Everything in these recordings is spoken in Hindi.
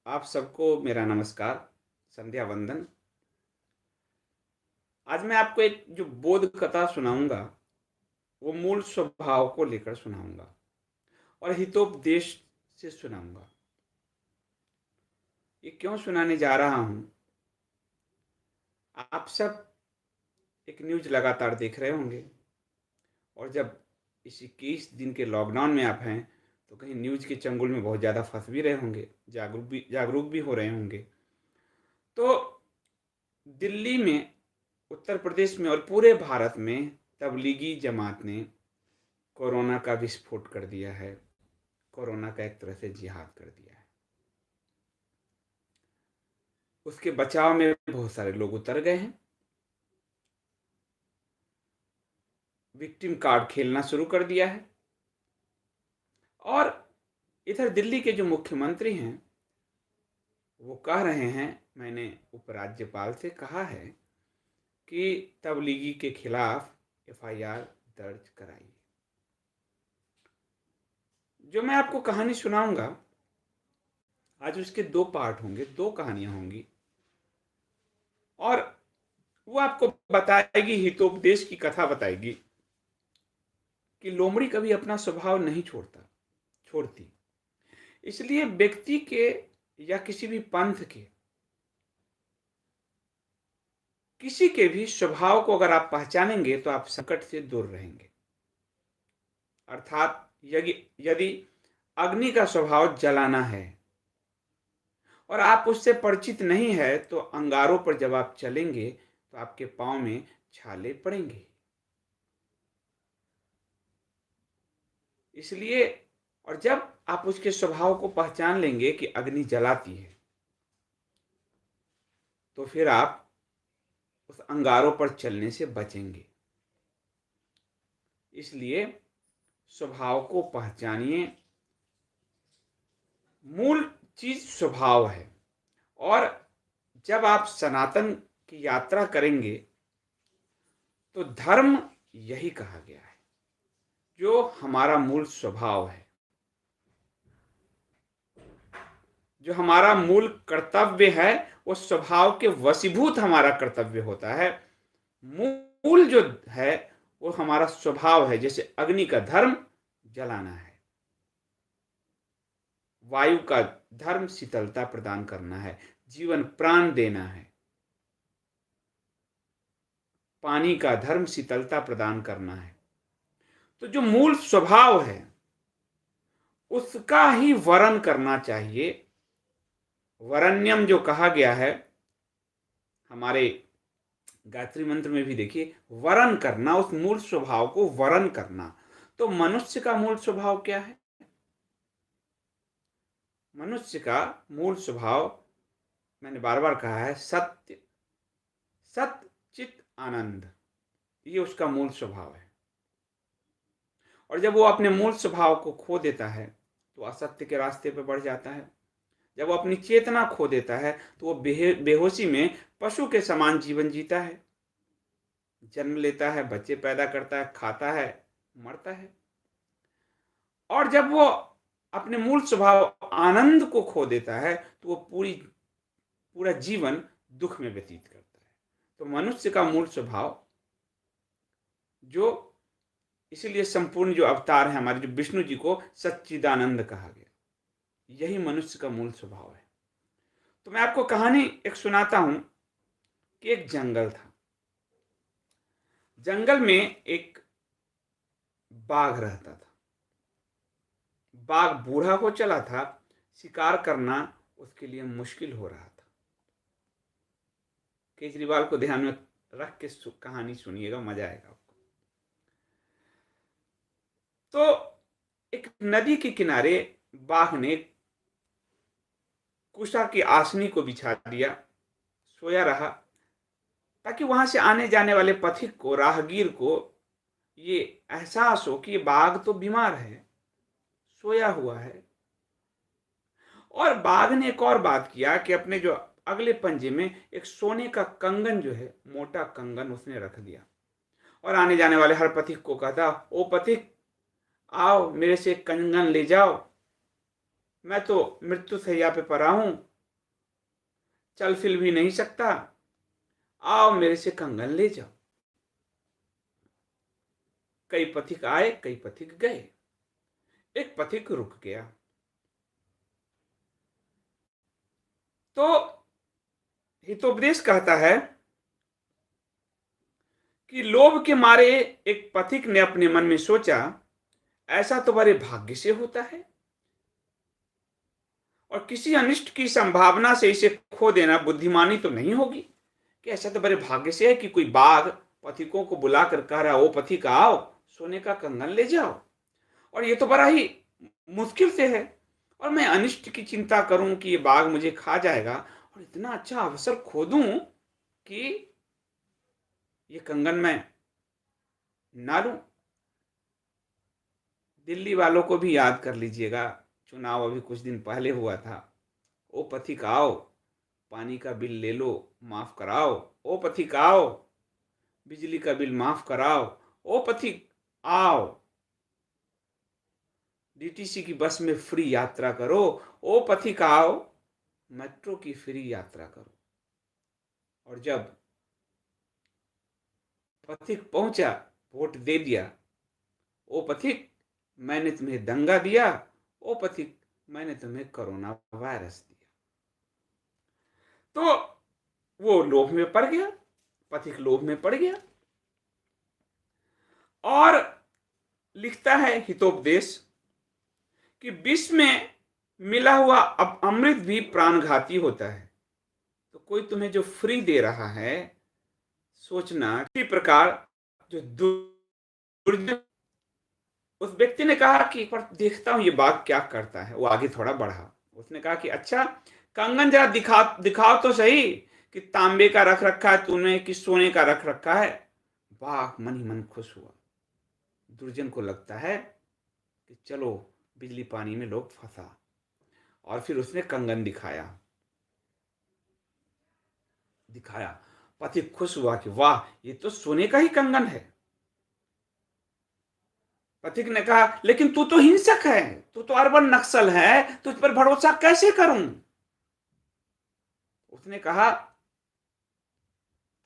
आप सबको मेरा नमस्कार, संध्या वंदन। आज मैं आपको एक जो बोध कथा सुनाऊँगा, वो मूल स्वभाव को लेकर सुनाऊँगा और हितोपदेश से सुनाऊँगा। ये क्यों सुनाने जा रहा हूँ? आप सब एक न्यूज़ लगातार देख रहे होंगे और जब इस 21 दिन के लॉकडाउन में आप हैं, तो कहीं न्यूज़ के चंगुल में बहुत ज़्यादा फँस भी रहे होंगे, जागरूक भी हो रहे होंगे। तो दिल्ली में, उत्तर प्रदेश में और पूरे भारत में तबलीगी जमात ने कोरोना का विस्फोट कर दिया है। कोरोना का एक तरह से जिहाद कर दिया है। उसके बचाव में बहुत सारे लोग उतर गए हैं। विक्टिम कार्ड खेलना शुरू कर दिया है। और इधर दिल्ली के जो मुख्यमंत्री हैं, वो कह रहे हैं, मैंने उपराज्यपाल से कहा है कि तबलीगी के खिलाफ एफआईआर दर्ज कराइए। जो मैं आपको कहानी सुनाऊंगा, आज उसके दो पार्ट होंगे, दो कहानियां होंगी और वो आपको बताएगी, हितोपदेश की कथा बताएगी कि लोमड़ी कभी अपना स्वभाव नहीं छोड़ती। इसलिए व्यक्ति के या किसी भी पंथ के, किसी के भी स्वभाव को अगर आप पहचानेंगे तो आप संकट से दूर रहेंगे। अर्थात यदि यदि अग्नि का स्वभाव जलाना है और आप उससे परिचित नहीं है, तो अंगारों पर जब आप चलेंगे तो आपके पांव में छाले पड़ेंगे। इसलिए, और जब आप उसके स्वभाव को पहचान लेंगे कि अग्नि जलाती है, तो फिर आप उस अंगारों पर चलने से बचेंगे। इसलिए स्वभाव को पहचानिए। मूल चीज स्वभाव है। और जब आप सनातन की यात्रा करेंगे तो धर्म यही कहा गया है, जो हमारा मूल स्वभाव है, जो हमारा मूल कर्तव्य है, वो स्वभाव के वशीभूत हमारा कर्तव्य होता है। मूल जो है वो हमारा स्वभाव है। जैसे अग्नि का धर्म जलाना है, वायु का धर्म शीतलता प्रदान करना है, जीवन प्राण देना है, पानी का धर्म शीतलता प्रदान करना है। तो जो मूल स्वभाव है उसका ही वरण करना चाहिए। वरण्यम जो कहा गया है हमारे गायत्री मंत्र में भी, देखिए, वरण करना, उस मूल स्वभाव को वरण करना। तो मनुष्य का मूल स्वभाव क्या है? मनुष्य का मूल स्वभाव, मैंने बार बार कहा है, सत्य, सत्य चित आनंद, ये उसका मूल स्वभाव है। और जब वो अपने मूल स्वभाव को खो देता है तो असत्य के रास्ते पर बढ़ जाता है। जब वो अपनी चेतना खो देता है तो वो बेहोशी में पशु के समान जीवन जीता है। जन्म लेता है, बच्चे पैदा करता है, खाता है, मरता है। और जब वो अपने मूल स्वभाव आनंद को खो देता है तो वो पूरा जीवन दुख में व्यतीत करता है। तो मनुष्य का मूल स्वभाव, जो इसीलिए संपूर्ण जो अवतार है हमारे, जो विष्णु जी को सच्चिदानंद कहा गया, यही मनुष्य का मूल स्वभाव है। तो मैं आपको कहानी एक सुनाता हूं कि एक जंगल था। जंगल में एक बाघ रहता था। बाघ बूढ़ा हो चला था, शिकार करना उसके लिए मुश्किल हो रहा था। केजरीवाल को ध्यान में रख के कहानी सुनिएगा, मजा आएगा आपको। तो एक नदी के किनारे बाघ ने कुशा की आसनी को बिछा दिया, सोया रहा, ताकि वहां से आने जाने वाले पथिक को, राहगीर को ये एहसास हो कि ये बाघ तो बीमार है, सोया हुआ है। और बाघ ने एक और बात किया कि अपने जो अगले पंजे में एक सोने का कंगन, जो है मोटा कंगन, उसने रख दिया और आने जाने वाले हर पथिक को कहता, ओ पथिक, आओ मेरे से कंगन ले जाओ, मैं तो मृत्यु शैया पे पड़ा हूं, चल फिर भी नहीं सकता, आओ मेरे से कंगन ले जाओ। कई पथिक आए, कई पथिक गए। एक पथिक रुक गया। तो हितोपदेश कहता है कि लोभ के मारे एक पथिक ने अपने मन में सोचा, ऐसा तो बड़े भाग्य से होता है, और किसी अनिष्ट की संभावना से इसे खो देना बुद्धिमानी तो नहीं होगी। कि ऐसा तो बड़े भाग्य से है कि कोई बाघ पथिकों को बुलाकर कह रहा, ओ पथिक आओ, सोने का कंगन ले जाओ, और ये तो बड़ा ही मुश्किल से है, और मैं अनिष्ट की चिंता करूं कि ये बाघ मुझे खा जाएगा, और इतना अच्छा अवसर खो दूं कि ये कंगन मैं ना लूं। दिल्ली वालों को भी याद कर लीजिएगा, चुनाव अभी कुछ दिन पहले हुआ था। ओ पथिक आओ, पानी का बिल ले लो, माफ कराओ। ओ पथिक आओ, बिजली का बिल माफ कराओ। ओ पथिक आओ, डीटीसी की बस में फ्री यात्रा करो। ओ पथिक आओ, मेट्रो की फ्री यात्रा करो। और जब पथिक पहुंचा, वोट दे दिया। ओ पथिक, मैंने तुम्हें दंगा दिया। ओ पथिक, मैंने तुम्हें कोरोना वायरस दिया। तो वो लोभ में पड़ गया, पथिक लोभ में पड़ गया, और लिखता है हितोपदेश कि विष में मिला हुआ अब अमृत भी प्राणघाती होता है। तो कोई तुम्हें जो फ्री दे रहा है, सोचना इसी प्रकार जो दुर्जन। उस व्यक्ति ने कहा कि एक बार देखता हूं ये बाघ क्या करता है। वो आगे थोड़ा बढ़ा, उसने कहा कि अच्छा, कंगन जरा दिखाओ तो सही कि तांबे का रख रखा है तूने कि सोने का रख रखा है। बाघ मन ही मन खुश हुआ। दुर्जन को लगता है कि चलो बिजली पानी में लोग फंसा, और फिर उसने कंगन दिखाया। पथिक खुश हुआ कि वाह, ये तो सोने का ही कंगन है। पथिक ने कहा, लेकिन तू तो हिंसक है, तू तो अरबन नक्सल है, तुझ पर भरोसा कैसे करूं। उसने कहा,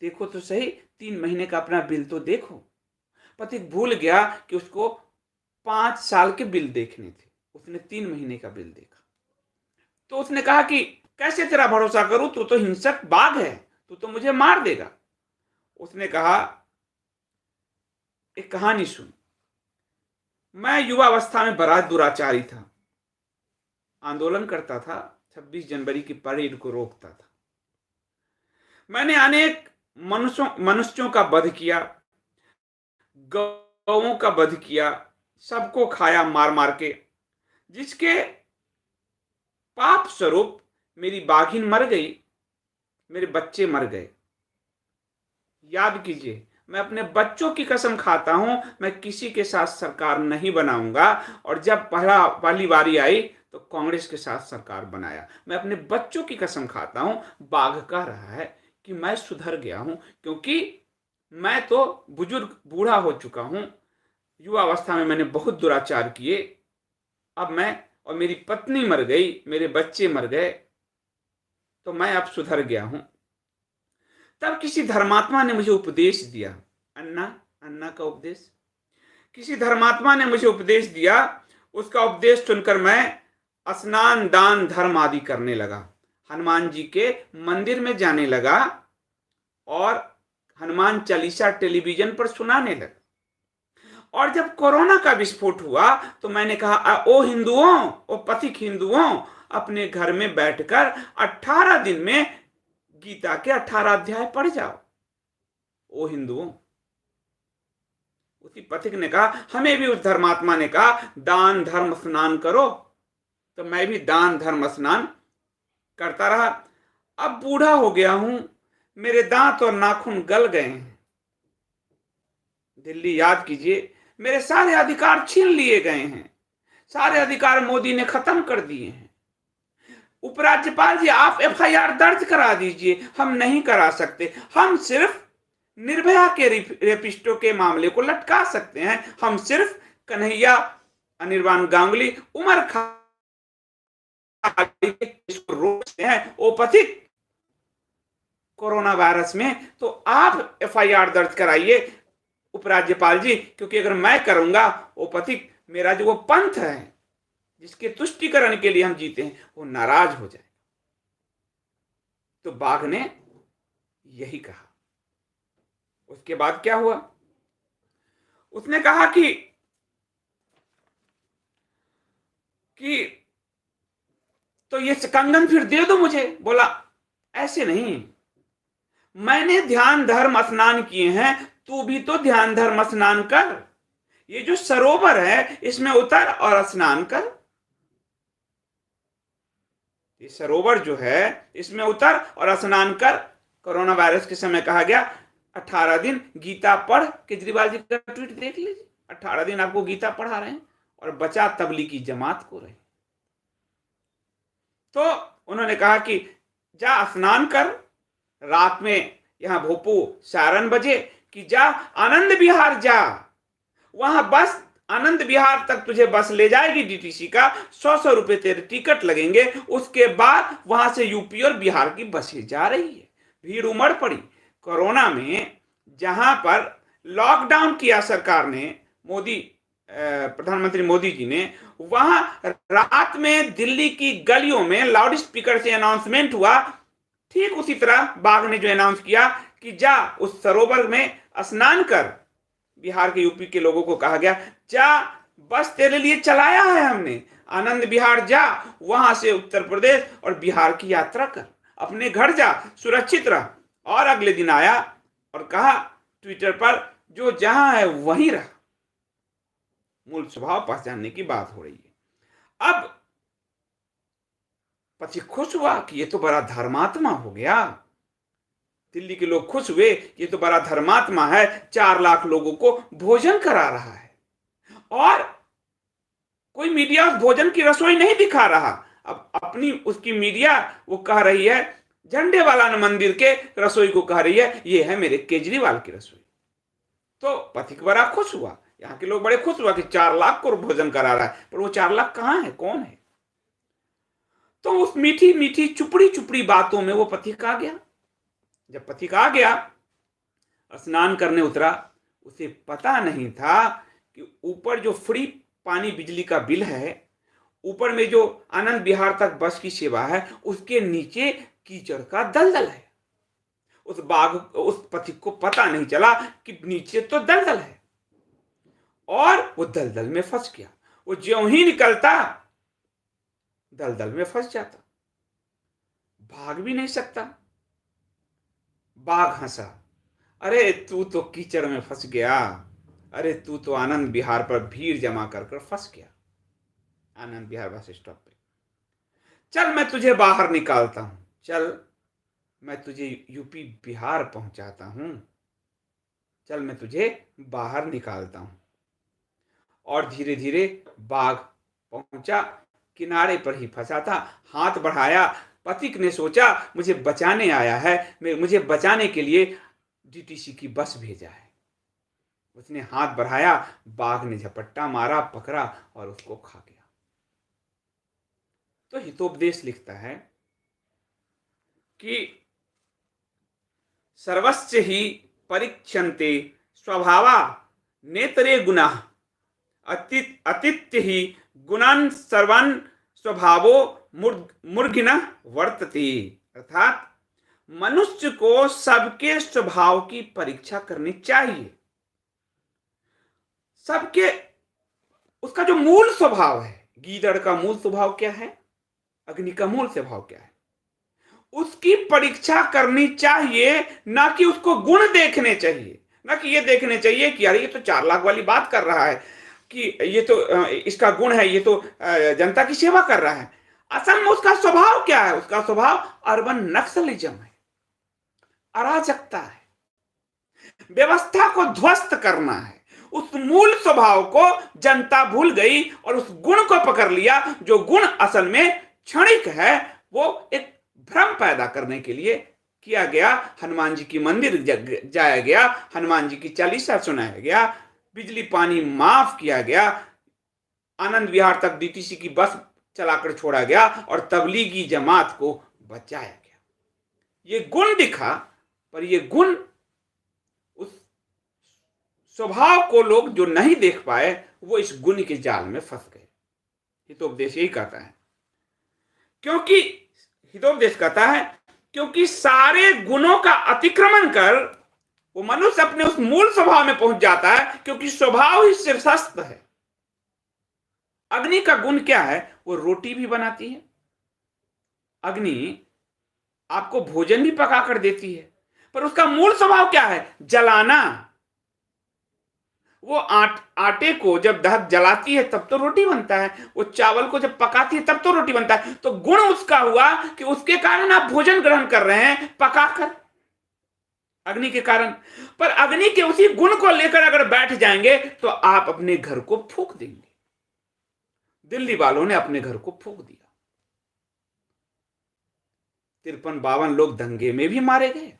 देखो तो सही, 3 महीने का अपना बिल तो देखो। पथिक भूल गया कि उसको 5 साल के बिल देखने थे। उसने 3 महीने का बिल देखा। तो उसने कहा कि कैसे तेरा भरोसा करूं, तू तो हिंसक बाघ है, तू तो मुझे मार देगा। उसने कहा, एक कहानी सुन। मैं युवावस्था में बड़ा दुराचारी था, आंदोलन करता था, 26 जनवरी की परेड को रोकता था। मैंने अनेक मनुष्यों का वध किया, गौओं का वध किया, सबको खाया मार मार के, जिसके पाप स्वरूप मेरी बाघिन मर गई, मेरे बच्चे मर गए। याद कीजिए, मैं अपने बच्चों की कसम खाता हूं, मैं किसी के साथ सरकार नहीं बनाऊंगा, और जब पहली बारी आई तो कांग्रेस के साथ सरकार बनाया। मैं अपने बच्चों की कसम खाता हूं। बाघ कह रहा है कि मैं सुधर गया हूं, क्योंकि मैं तो बुजुर्ग बूढ़ा हो चुका हूं, युवावस्था में मैंने बहुत दुराचार किए, अब मैं, और मेरी पत्नी मर गई, मेरे बच्चे मर गए, तो मैं अब सुधर गया हूं। तब किसी धर्मात्मा ने मुझे उपदेश दिया, अन्ना अन्ना का उपदेश, किसी धर्मात्मा ने मुझे उपदेश दिया। उसका उपदेश सुनकर मैं स्नान दान धर्म आदि करने लगा, हनुमान जी के मंदिर में जाने लगा, और हनुमान चालीसा टेलीविजन पर सुनाने लगा। और जब कोरोना का विस्फोट हुआ तो मैंने कहा, ओ हिंदुओं, ओ पथिक हिंदुओं, अपने घर में बैठकर 18 दिन में गीता के 18 अध्याय पढ़ जाओ। ओ हिंदुओं। उसी पथिक ने कहा, हमें भी उस धर्मात्मा ने कहा, दान धर्म स्नान करो, तो मैं भी दान धर्म स्नान करता रहा। अब बूढ़ा हो गया हूं, मेरे दांत और नाखून गल गए हैं। दिल्ली याद कीजिए, मेरे सारे अधिकार छीन लिए गए हैं, सारे अधिकार मोदी ने खत्म कर दिए हैं। उपराज्यपाल जी, आप एफआईआर दर्ज करा दीजिए। हम नहीं करा सकते, हम सिर्फ निर्भया के रेपिस्टों के मामले को लटका सकते हैं, हम सिर्फ कन्हैया, अनिर्बान गांगुली, उमर खान इसको रोकते हैं। ओ पथिक, कोरोना वायरस में, तो आप एफआईआर दर्ज कराइए उपराज्यपाल जी, क्योंकि अगर मैं करूंगा वो पथिक, मेरा जो वो पंथ है जिसके तुष्टिकरण के लिए हम जीते हैं, वो नाराज हो जाए। तो बाघ ने यही कहा। उसके बाद क्या हुआ? उसने कहा कि तो ये कंगन फिर दे दो मुझे। बोला ऐसे नहीं, मैंने ध्यान धर्म स्नान किए हैं, तू भी तो ध्यान धर्म स्नान कर। ये जो सरोवर है इसमें उतर और स्नान कर। ये सरोवर जो है इसमें उतर और स्नान कर। कोरोना वायरस के समय कहा गया 18 दिन गीता पढ़। केजरीवाल जी का ट्वीट देख लीजिए, 18 दिन आपको गीता पढ़ा रहे हैं और बचा तबलीगी जमात को रहे। तो उन्होंने कहा कि जा स्नान कर, रात में यहां भोपू सारण बजे कि जा आनंद विहार जा, वहां बस आनंद विहार तक तुझे बस ले जाएगी डीटीसी का, 100 रुपए तेरे टिकट लगेंगे। उसके बाद वहां से यूपी और बिहार की बसें जा रही है। भीड़ उमड़ पड़ी। कोरोना में जहां पर लॉकडाउन किया सरकार ने, मोदी प्रधानमंत्री मोदी जी ने, वहां रात में दिल्ली की गलियों में लाउड स्पीकर से अनाउंसमेंट हुआ। ठीक उसी तरह बाघ ने जो अनाउंस किया कि जा उस सरोवर में स्नान कर। बिहार के यूपी के लोगों को कहा गया जा, बस तेरे लिए चलाया है हमने, आनंद विहार जा, वहां से उत्तर प्रदेश और बिहार की यात्रा कर, अपने घर जा, सुरक्षित रह। और अगले दिन आया और कहा ट्विटर पर जो जहां है वहीं रह। मूल स्वभाव पहचानने की बात हो रही है। अब पति खुश हुआ कि ये तो बड़ा धर्मात्मा हो गया। दिल्ली के लोग खुश हुए, ये तो बड़ा धर्मात्मा है, 4 लाख लोगों को भोजन करा रहा है। और कोई मीडिया उस भोजन की रसोई नहीं दिखा रहा। अब अपनी उसकी मीडिया वो कह रही है, झंडे वाला मंदिर के रसोई को कह रही है ये है मेरे केजरीवाल की रसोई। तो पथिक बड़ा खुश हुआ, यहाँ के लोग बड़े खुश हुआ कि 4 लाख को भोजन करा रहा है। पर वो 4 लाख कहां है, कौन है? तो उस मीठी मीठी चुपड़ी चुपड़ी बातों में वो पथिक आ गया। जब पथिक आ गया, स्नान करने उतरा, उसे पता नहीं था कि ऊपर जो फ्री पानी बिजली का बिल है, ऊपर में जो आनंद विहार तक बस की सेवा है, उसके नीचे कीचड़ का दलदल है। उस पथिक को पता नहीं चला कि नीचे तो दलदल है, और वो दलदल में फंस गया। वो ज्यों ही निकलता दलदल में फंस जाता, भाग भी नहीं सकता। बाघ हंसा, अरे तू तो कीचड़ में फंस गया, अरे तू तो आनंद विहार पर भीड़ जमा कर फंस गया, आनंद विहार बस स्टॉप पे। चल मैं तुझे बाहर निकालता हूं, चल मैं तुझे यूपी बिहार पहुंचाता हूं, चल मैं तुझे बाहर निकालता हूं। और धीरे धीरे बाघ पहुंचा, किनारे पर ही फंसा था, हाथ बढ़ाया। पथिक ने सोचा मुझे बचाने आया है, मुझे बचाने के लिए डीटीसी की बस भेजा है। उसने हाथ बढ़ाया, बाघ ने झपट्टा मारा, पकड़ा और उसको खा गया। तो हितोपदेश लिखता है कि सर्वस्य ही परीक्षन्ते स्वभावा नेतरे गुणाः अतिथ्य ही गुणान सर्वान स्वभावो मूर्घिनः वर्तते। अर्थात मनुष्य को सबके स्वभाव की परीक्षा करनी चाहिए। सबके, उसका जो मूल स्वभाव है, गीदड़ का मूल स्वभाव क्या है, अग्नि का मूल स्वभाव क्या है, उसकी परीक्षा करनी चाहिए। ना कि उसको गुण देखने चाहिए, ना कि ये देखने चाहिए कि यार ये तो 4 लाख वाली बात कर रहा है, कि ये तो इसका गुण है, ये तो जनता की सेवा कर रहा है। असल में उसका स्वभाव क्या है? उसका स्वभाव अर्बन नक्सलिज्म है, अराजकता है, व्यवस्था को ध्वस्त करना है। उस मूल स्वभाव को जनता भूल गई और उस गुण को पकड़ लिया, जो गुण असल में क्षणिक है। वो एक भ्रम पैदा करने के लिए किया गया। हनुमान जी की मंदिर जाया गया, हनुमान जी की चालीसा सुनाया गया, बिजली पानी माफ किया गया, आनंद विहार तक डीटीसी की बस चलाकर छोड़ा गया और तबलीगी जमात को बचाया गया। ये गुण दिखा पर ये गुण, उस स्वभाव को लोग जो नहीं देख पाए, वो इस गुण के जाल में फंस गए। हितोपदेश यही कहता है, क्योंकि हितोपदेश कहता है क्योंकि सारे गुणों का अतिक्रमण कर वो मनुष्य अपने उस मूल स्वभाव में पहुंच जाता है, क्योंकि स्वभाव ही शीर्षस्थ है। अग्नि का गुण क्या है? वो रोटी भी बनाती है। अग्नि आपको भोजन भी पका कर देती है, पर उसका मूल स्वभाव क्या है? जलाना। वो आटे को जब दहक जलाती है तब तो रोटी बनता है, वो चावल को जब पकाती है तब तो रोटी बनता है। तो गुण उसका हुआ कि उसके कारण आप भोजन ग्रहण कर रहे हैं पकाकर, अग्नि के कारण। पर अग्नि के उसी गुण को लेकर अगर बैठ जाएंगे तो आप अपने घर को फूंक देंगे। दिल्ली वालों ने अपने घर को फूंक दिया, 53-52 लोग दंगे में भी मारे गए,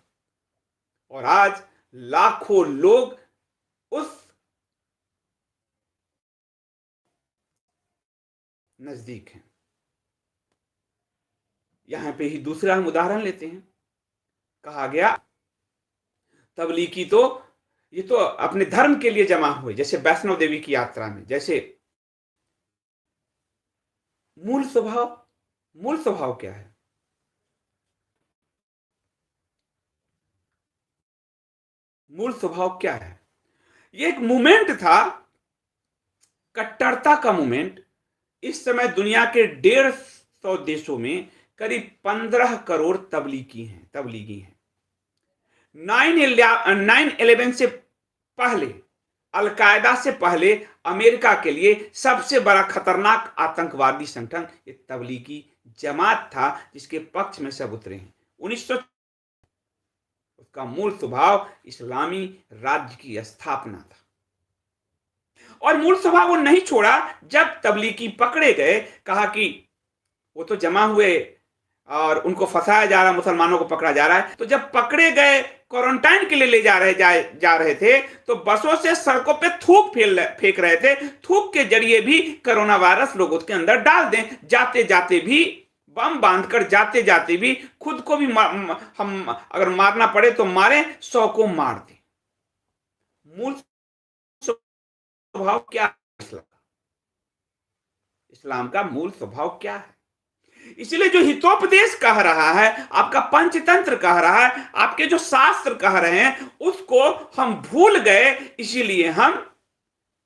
और आज लाखों लोग उस नजदीक हैं। यहां पे ही दूसरा हम उदाहरण लेते हैं। कहा गया तबलीगी तो ये तो अपने धर्म के लिए जमा हुए, जैसे वैष्णव देवी की यात्रा में। जैसे मूल स्वभाव क्या है? मूल स्वभाव क्या है? ये एक मूवमेंट था, कट्टरता का मूवमेंट। इस समय दुनिया के 150 देशों में करीब 15 करोड़ तबलीगी हैं। 9/11 से पहले, अलकायदा से पहले अमेरिका के लिए सबसे बड़ा खतरनाक आतंकवादी संगठन ये तबलीगी जमात था, जिसके पक्ष में सब उतरे हैं। 1900 उसका मूल स्वभाव इस्लामी राज्य की स्थापना था, और मूल स्वभाव वो नहीं छोड़ा। जब तबलीगी पकड़े गए, कहा कि वो तो जमा हुए और उनको फंसाया जा रहा, मुसलमानों को पकड़ा जा रहा है। तो जब पकड़े गए, क्वारंटाइन के लिए ले जा रहे थे, तो बसों से सड़कों पे थूक फेंक रहे थे। थूक के जरिए भी कोरोना वायरस लोगों के अंदर डाल दें, जाते जाते भी बम बांधकर, जाते जाते भी खुद को भी हम अगर मारना पड़े तो मारे, 100 को मार दें। मूल स्वभाव क्या है? इस्लाम का मूल स्वभाव क्या है? इसलिए जो हितोपदेश कह रहा है, आपका पंचतंत्र कह रहा है, आपके जो शास्त्र कह रहे हैं, उसको हम भूल गए। इसीलिए हम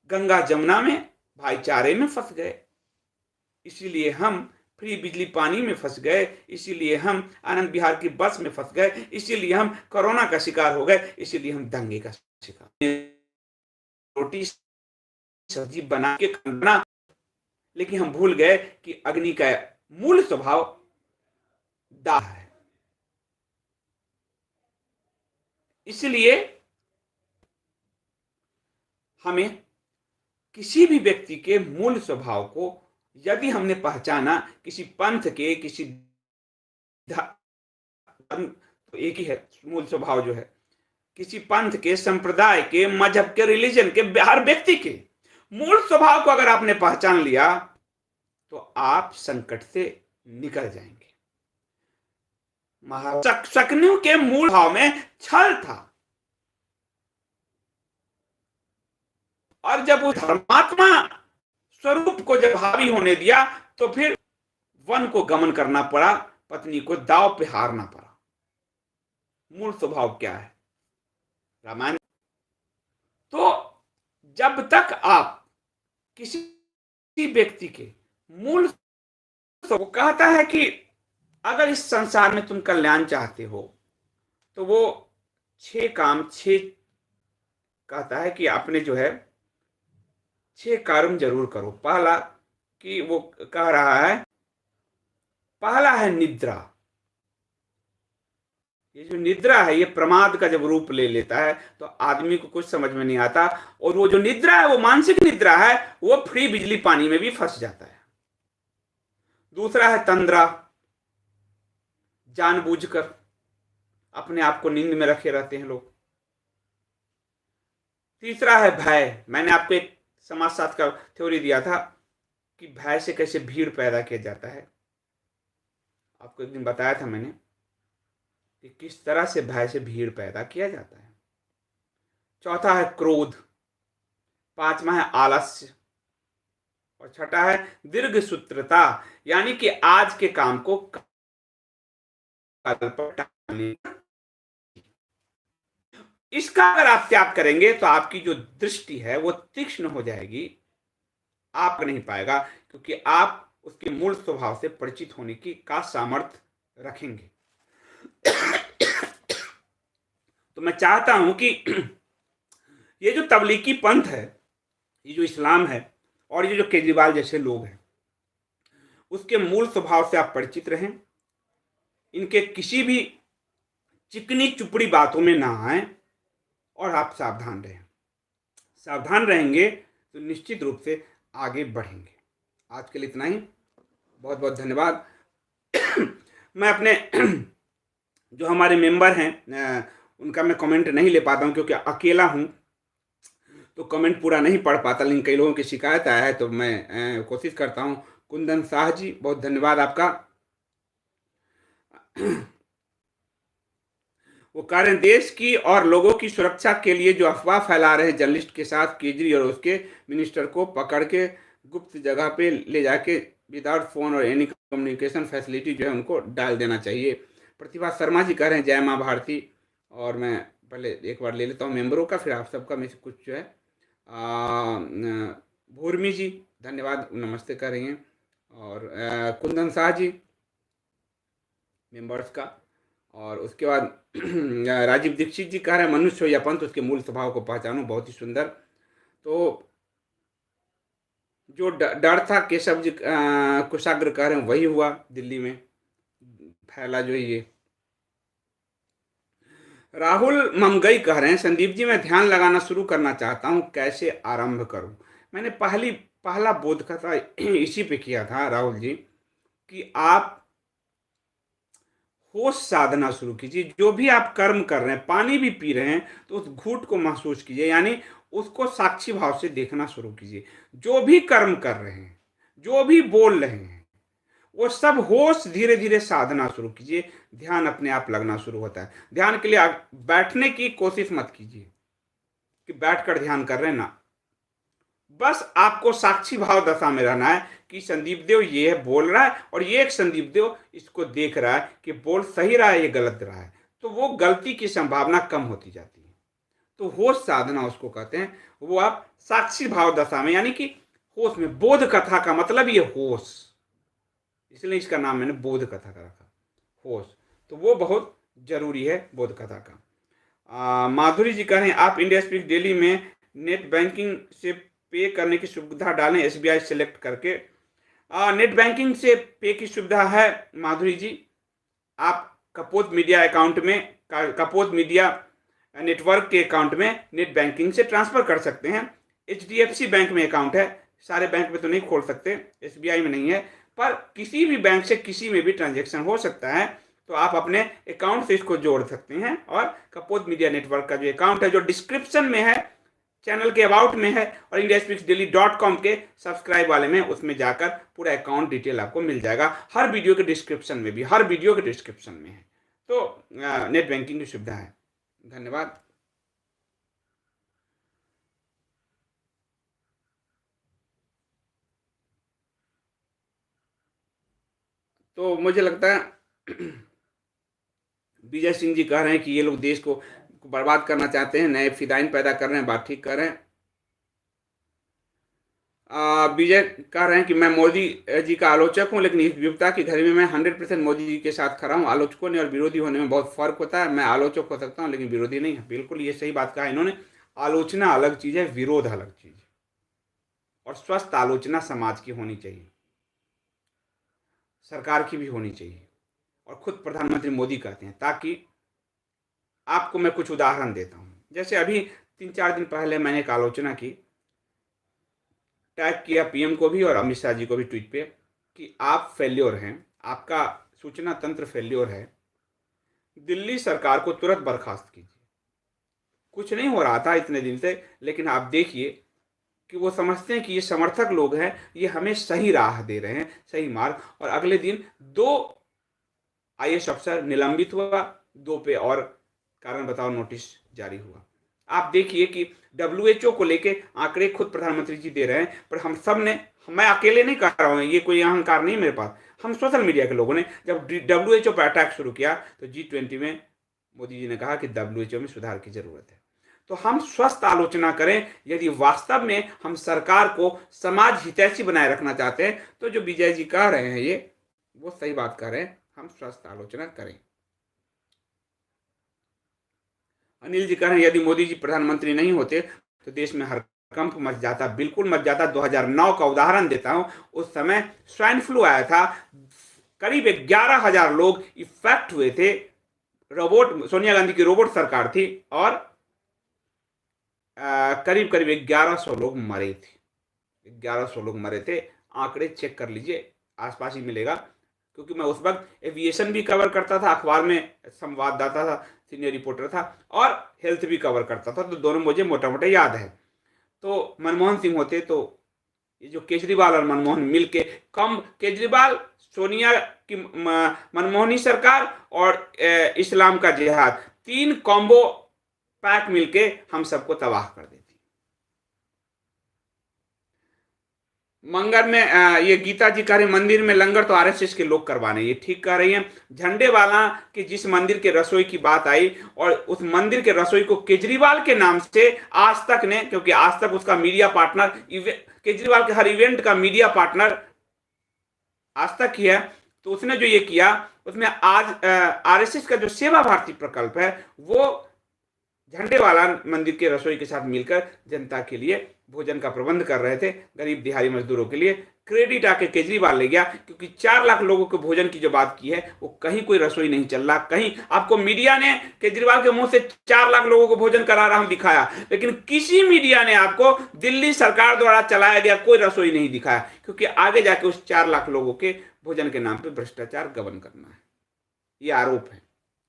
गंगा जमुना में भाईचारे में फंस गए, इसीलिए हम फ्री बिजली पानी में फंस गए, इसीलिए हम आनंद विहार की बस में फंस गए, इसीलिए हम कोरोना का शिकार हो गए, इसीलिए हम दंगे का शिकार। रोटी सब्जी बना के खाना, लेकिन हम भूल गए कि अग्नि का मूल स्वभाव दाह है। इसलिए हमें किसी भी व्यक्ति के मूल स्वभाव को यदि हमने पहचाना, किसी पंथ के, किसी धर्म, तो एक ही है मूल स्वभाव जो है, किसी पंथ के, संप्रदाय के, मजहब के, रिलीजन के, हर व्यक्ति के मूल स्वभाव को अगर आपने पहचान लिया तो आप संकट से निकल जाएंगे। शकुनी के मूल भाव में छल था, और जब उस धर्मात्मा स्वरूप को जब हावी होने दिया तो फिर वन को गमन करना पड़ा, पत्नी को दांव पे हारना पड़ा। मूल स्वभाव क्या है? रामायण। तो जब तक आप किसी व्यक्ति के मूल, वो कहता है कि अगर इस संसार में तुम कल्याण चाहते हो तो वो 6 काम, कहता है कि आपने जो है 6 कर्म जरूर करो। पहला कि वो कह रहा है, पहला है निद्रा। ये जो निद्रा है, ये प्रमाद का जब रूप ले लेता है तो आदमी को कुछ समझ में नहीं आता, और वो जो निद्रा है वो मानसिक निद्रा है, वो फ्री बिजली पानी में भी फंस जाता है। दूसरा है तंद्रा, जानबूझकर अपने आप को नींद में रखे रहते हैं लोग। तीसरा है भय। मैंने आपको एक समाजशास्त्र का थ्योरी दिया था कि भय से कैसे भीड़ पैदा किया जाता है। आपको एक दिन बताया था मैंने कि किस तरह से भय से भीड़ पैदा किया जाता है। चौथा है क्रोध, पांचवा है आलस्य और छठा है दीर्घ सूत्रता, यानी कि आज के काम को कल पर टालने। इसका अगर आप त्याग करेंगे तो आपकी जो दृष्टि है वो तीक्ष्ण हो जाएगी, आप नहीं पाएगा, क्योंकि आप उसके मूल स्वभाव से परिचित होने की का सामर्थ्य रखेंगे। तो मैं चाहता हूं कि ये जो तबलीगी पंथ है, ये जो इस्लाम है और ये जो केजरीवाल जैसे लोग हैं, उसके मूल स्वभाव से आप परिचित रहें, इनके किसी भी चिकनी चुपड़ी बातों में ना आए और आप सावधान रहें। सावधान रहेंगे तो निश्चित रूप से आगे बढ़ेंगे। आज के लिए इतना ही, बहुत बहुत धन्यवाद। मैं अपने जो हमारे मेंबर हैं उनका मैं कमेंट नहीं ले पाता हूं, क्योंकि अकेला हूं तो कमेंट पूरा नहीं पढ़ पाता, लेकिन कई लोगों की शिकायत आया है तो मैं कोशिश करता हूं। कुंदन शाह जी, बहुत धन्यवाद आपका। वो कह रहे हैं देश की और लोगों की सुरक्षा के लिए जो अफवाह फैला रहे हैं जर्नलिस्ट के साथ, केजरी और उसके मिनिस्टर को पकड़ के गुप्त जगह पे ले जाके विदाउट फोन और एनी कम्युनिकेशन फैसिलिटी जो है उनको डाल देना चाहिए। प्रतिभा शर्मा जी कह रहे हैं जय माँ भारती। और मैं पहले एक बार ले लेता हूँ मेंबरों का, फिर आप सबका में से कुछ जो है भूर्मी जी धन्यवाद, नमस्ते कर रही हैं। और कुंदन शाह जी मेंबर्स का। और उसके बाद राजीव दीक्षित जी कह रहे हैं मनुष्य हो या पंथ उसके मूल स्वभाव को पहचानो, बहुत ही सुंदर। तो जो डर था केशव जी कुशाग्र कह रहे हैं वही हुआ, दिल्ली में फैला जो ये। राहुल ममगई कह रहे हैं संदीप जी मैं ध्यान लगाना शुरू करना चाहता हूं, कैसे आरंभ करूं। मैंने पहला बोध कथा इसी पे किया था राहुल जी, कि आप होश साधना शुरू कीजिए। जो भी आप कर्म कर रहे हैं, पानी भी पी रहे हैं तो उस घूंट को महसूस कीजिए, यानी उसको साक्षी भाव से देखना शुरू कीजिए। जो भी कर्म कर रहे हैं, जो भी बोल रहे हैं, वो सब होश धीरे धीरे साधना शुरू कीजिए। ध्यान अपने आप लगना शुरू होता है। ध्यान के लिए आप बैठने की कोशिश मत कीजिए कि बैठकर ध्यान कर रहे हैं ना, बस आपको साक्षी भाव दशा में रहना है कि संदीप देव ये बोल रहा है और ये एक संदीप देव इसको देख रहा है कि बोल सही रहा है ये गलत रहा है, तो वो गलती की संभावना कम होती जाती है। तो होश साधना उसको कहते हैं। वो आप साक्षी भाव दशा में, यानी कि होश में, बोध कथा का मतलब ये होश, इसलिए इसका नाम मैंने बोध कथा का रखा, होश। तो वो बहुत जरूरी है बोध कथा का। माधुरी जी कह रहे हैं आप इंडिया स्पीक डेली में नेट बैंकिंग से पे करने की सुविधा डालें, एसबीआई सेलेक्ट करके। नेट बैंकिंग से पे की सुविधा है माधुरी जी, आप कपोत मीडिया अकाउंट में, कपोत मीडिया नेटवर्क के अकाउंट में नेट बैंकिंग से ट्रांसफर कर सकते हैं। HDFC बैंक में अकाउंट है, सारे बैंक में तो नहीं खोल सकते, SBI में नहीं है, पर किसी भी बैंक से किसी में भी ट्रांजेक्शन हो सकता है। तो आप अपने अकाउंट से इसको जोड़ सकते हैं। और कपोत मीडिया नेटवर्क का जो अकाउंट है, जो डिस्क्रिप्शन में है, चैनल के अबाउट में है, और indiaspeaksdaily.com के सब्सक्राइब वाले में, उसमें जाकर पूरा अकाउंट डिटेल आपको मिल जाएगा। हर वीडियो के डिस्क्रिप्शन में भी, हर वीडियो के डिस्क्रिप्शन में है। तो नेट बैंकिंग की सुविधा है। धन्यवाद। तो मुझे लगता है विजय सिंह जी कह रहे हैं कि ये लोग देश को बर्बाद करना चाहते हैं, नए फिदाइन पैदा कर रहे हैं, बात ठीक कर रहे हैं। विजय कह रहे हैं कि मैं मोदी जी का आलोचक हूं, लेकिन इस विविधता की घड़ी में मैं 100% मोदी जी के साथ खड़ा हूं। आलोचकों ने और विरोधी होने में बहुत फर्क होता है। मैं आलोचक हो सकता हूं लेकिन विरोधी नहीं है। बिल्कुल ये सही बात कहा इन्होंने। आलोचना अलग चीज है, विरोध अलग चीज है। और स्वस्थ आलोचना समाज की होनी चाहिए, सरकार की भी होनी चाहिए। और खुद प्रधानमंत्री मोदी कहते हैं। ताकि आपको मैं कुछ उदाहरण देता हूं। जैसे अभी 3-4 दिन पहले मैंने एक आलोचना की, टैग किया पीएम को भी और अमित शाह जी को भी ट्वीट पे, कि आप फेल्योर हैं, आपका सूचना तंत्र फेल्योर है, दिल्ली सरकार को तुरंत बर्खास्त कीजिए। कुछ नहीं हो रहा था इतने दिन से, लेकिन आप देखिए कि वो समझते हैं कि ये समर्थक लोग हैं, ये हमें सही राह दे रहे हैं, सही मार्ग। और अगले दिन 2 IAS अफसर निलंबित हुआ, 2 पे और कारण बताओ नोटिस जारी हुआ। आप देखिए कि डब्ल्यूएचओ को लेके आंकड़े खुद प्रधानमंत्री जी दे रहे हैं, पर हम सब ने, मैं अकेले नहीं कर रहा हूँ, ये कोई अहंकार नहीं मेरे पास, हम सोशल मीडिया के लोगों ने जब डब्ल्यूएचओ पर अटैक शुरू किया तो G20 में मोदी जी ने कहा कि डब्ल्यूएचओ में सुधार की जरूरत है। तो हम स्वस्थ आलोचना करें। यदि वास्तव में हम सरकार को समाज हितैषी बनाए रखना चाहते हैं तो जो विजय जी कह रहे हैं ये वो सही बात कह रहे हैं, हम स्वस्थ आलोचना करें। अनिल जी कह रहे हैं यदि मोदी जी प्रधानमंत्री नहीं होते तो देश में हड़कंप मच जाता। बिल्कुल मच जाता। 2009 का उदाहरण देता हूं, उस समय स्वाइन फ्लू आया था, करीब 11,000 लोग इफेक्ट हुए थे। रोबोट, सोनिया गांधी की रोबोट सरकार थी और करीब करीब 1100 लोग मरे थे। 1100 लोग मरे थे। आंकड़े चेक कर लीजिए, आसपास ही मिलेगा, क्योंकि मैं उस वक्त एविएशन भी कवर करता था, अखबार में संवाददाता था, सीनियर रिपोर्टर था, और हेल्थ भी कवर करता था, तो दोनों मुझे मोटा मोटा याद है। तो मनमोहन सिंह होते तो ये जो केजरीवाल और मनमोहन मिलके, कम केजरीवाल, सोनिया की मनमोहनी सरकार और इस्लाम का जिहाद, 3 कॉम्बो पैक मिलके हम सबको तबाह कर देती। मंगर में ये गीता जी कह रहे मंदिर में लंगर तो आरएसएस के लोग करवाने, ये ठीक कह रही हैं। झंडे वाला के जिस मंदिर के रसोई की बात आई और उस मंदिर के रसोई को केजरीवाल के नाम से आज तक ने, क्योंकि आज तक उसका मीडिया पार्टनर, केजरीवाल के हर इवेंट का मीडिया पार्टनर आज तक ही है, तो उसने जो ये किया उसमें आज आरएसएस का जो सेवा भारती प्रकल्प है वो झंडे वाला मंदिर के रसोई के साथ मिलकर जनता के लिए भोजन का प्रबंध कर रहे थे, गरीब दिहाड़ी मजदूरों के लिए। क्रेडिट आके केजरीवाल ले गया, क्योंकि 4 लाख लोगों के भोजन की जो बात की है वो कहीं कोई रसोई नहीं चल रहा। कहीं आपको मीडिया ने केजरीवाल के मुंह से 4 लाख लोगों को भोजन करा रहा हूं दिखाया, लेकिन किसी मीडिया ने आपको दिल्ली सरकार द्वारा चलाया गया कोई रसोई नहीं दिखाया, क्योंकि आगे जाके उस 4 लाख लोगों के भोजन के नाम पर भ्रष्टाचार गबन करना है। ये आरोप है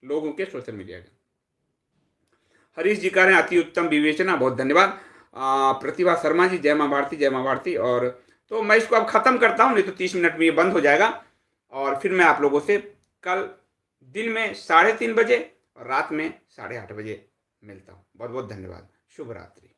लोगों के सोशल मीडिया के। हरीश जी कह रहे हैं अति उत्तम विवेचना, बहुत धन्यवाद। प्रतिभा शर्मा जी, जय मां भारती, जय मां भारती। और तो मैं इसको अब खत्म करता हूं, नहीं तो 30 मिनट में ये बंद हो जाएगा, और फिर मैं आप लोगों से कल दिन में 3:30 बजे और रात में 8:30 बजे मिलता हूं। बहुत बहुत धन्यवाद। शुभ रात्रि।